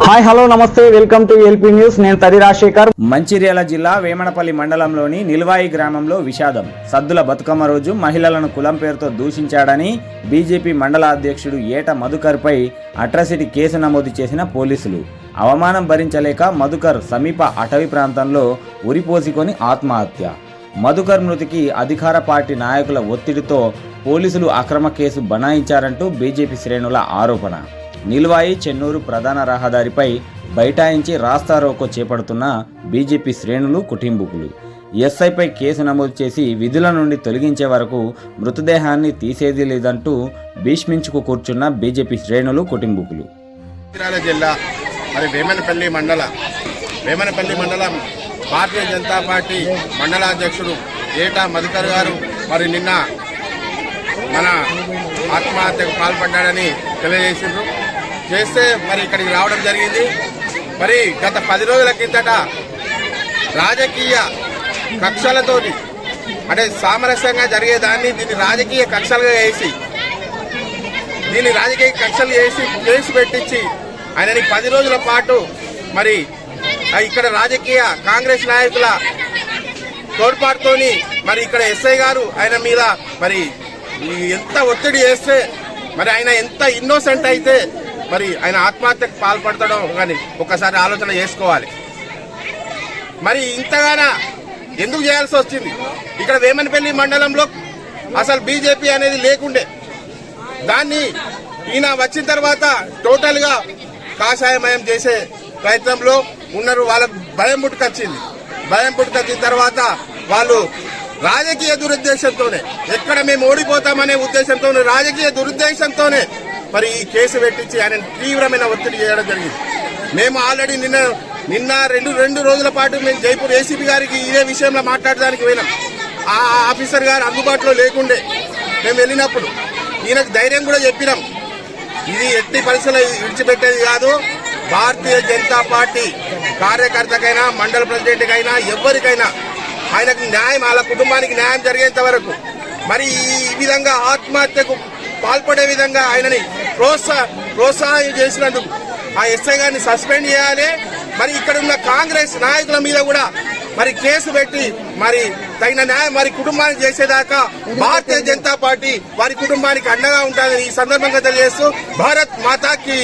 Hi hello నమస్తే welcome to LP news. నేను తది రాజశేఖర్. మంచిర్యాల జిల్లా వేమనపల్లి మండలంలోని నిల్వాయి గ్రామంలో విషాదం. సద్దుల బతుకమ్మ రోజు మహిళలను కులం పేరుతో దూషించాడని బీజేపీ మండల అధ్యక్షుడు ఏట మధుకర్పై అట్రాసిటీ కేసు నమోదు చేసిన పోలీసులు. అవమానం భరించలేక మధుకర్ సమీప అటవీ ప్రాంతంలో ఉరిపోసుకొని ఆత్మహత్య. మధుకర్ మృతికి అధికార పార్టీ నాయకుల ఒత్తిడితో పోలీసులు అక్రమ కేసు బనాయించారంటూ బీజేపీ శ్రేణుల ఆరోపణ. నిల్వాయి చెన్నూరు ప్రధాన రహదారిపై బైఠాయించి రాస్తారోకో చేపడుతున్న బీజేపీ శ్రేణులు కుటుంబీకులు ఎస్ఐపై కేసు నమోదు చేసి విధుల నుండి తొలగించే వరకు మృతదేహాన్ని తీసేది లేదంటూ భీష్మించుకు కూర్చున్న బీజేపీ శ్రేణులు కుటుంబీకులు. జిల్లా మరి వేమనపల్లి మండలం భారతీయ జనతా పార్టీ మండలాధ్యక్షుడు ఏటా మధుకర్ గారు మరి నిన్న మన ఆత్మహత్యకు పాల్పడ్డాడని తెలియజేసిండ్రు. చేస్తే మరి ఇక్కడికి రావడం జరిగింది. మరి గత 10 రోజుల కిందట రాజకీయ కక్షలతోని అంటే సామరస్యంగా జరిగేదాన్ని దీన్ని రాజకీయ కక్షలు చేసి కేసు పెట్టించి ఆయనని 10 రోజుల పాటు మరి ఇక్కడ రాజకీయ కాంగ్రెస్ నాయకుల తోడ్పాటుతోని మరి ఇక్కడ ఎస్ఐ గారు ఆయన మీద మరి ఎంత ఒత్తిడి చేస్తే మరి ఆయన ఎంత ఇన్నోసెంట్ అయితే మరి ఆయన ఆత్మహత్యకు పాల్పడతాడో కానీ ఒక్కసారి ఆలోచన చేసుకోవాలి. మరి ఇంతగానా ఎందుకు చేయాల్సి వచ్చింది? ఇక్కడ వేమనపల్లి మండలంలో అసలు బీజేపీ అనేది లేకుండే, దాన్ని ఈయన వచ్చిన తర్వాత టోటల్ గా కాషాయమయం చేసే ప్రయత్నంలో ఉన్నారు. వాళ్ళకు భయం పుట్టుకొచ్చిన తర్వాత వాళ్ళు రాజకీయ దురుద్దేశంతోనే ఎక్కడ మేము ఓడిపోతామనే ఉద్దేశంతో రాజకీయ దురుద్దేశంతోనే మరి ఈ కేసు పెట్టించి ఆయన తీవ్రమైన ఒత్తిడి చేయడం జరిగింది. మేము ఆల్రెడీ నిన్న రెండు రోజుల పాటు మేము జైపూర్ ఏసీపీ గారికి ఇదే విషయంలో మాట్లాడడానికి పోయినాం. ఆ ఆఫీసర్ గారు అందుబాటులో లేకుండే మేము వెళ్ళినప్పుడు ఈయనకు ధైర్యం కూడా చెప్పినాం, ఇది ఎట్టి పరిస్థితుల్లో విడిచిపెట్టేది కాదు. భారతీయ జనతా పార్టీ కార్యకర్తకైనా మండల ప్రెసిడెంట్కైనా ఎవరికైనా ఆయనకు న్యాయం, వాళ్ళ కుటుంబానికి న్యాయం జరిగేంత వరకు మరి ఈ విధంగా ఆత్మహత్యకు పాల్పడే విధంగా ఆయనని ప్రోత్సాహం చేసినందుకు ఆ ఎస్ఐ గారిని సస్పెండ్ చేయాలి. మరి ఇక్కడ ఉన్న కాంగ్రెస్ నాయకుల మీద కూడా మరి కేసు పెట్టి మరి తగిన న్యాయం వారి కుటుంబానికి చేసేదాకా భారతీయ జనతా పార్టీ వారి కుటుంబానికి అండగా ఉంటుందని ఈ సందర్భంగా తెలియజేస్తూ భారత్ మాతాకి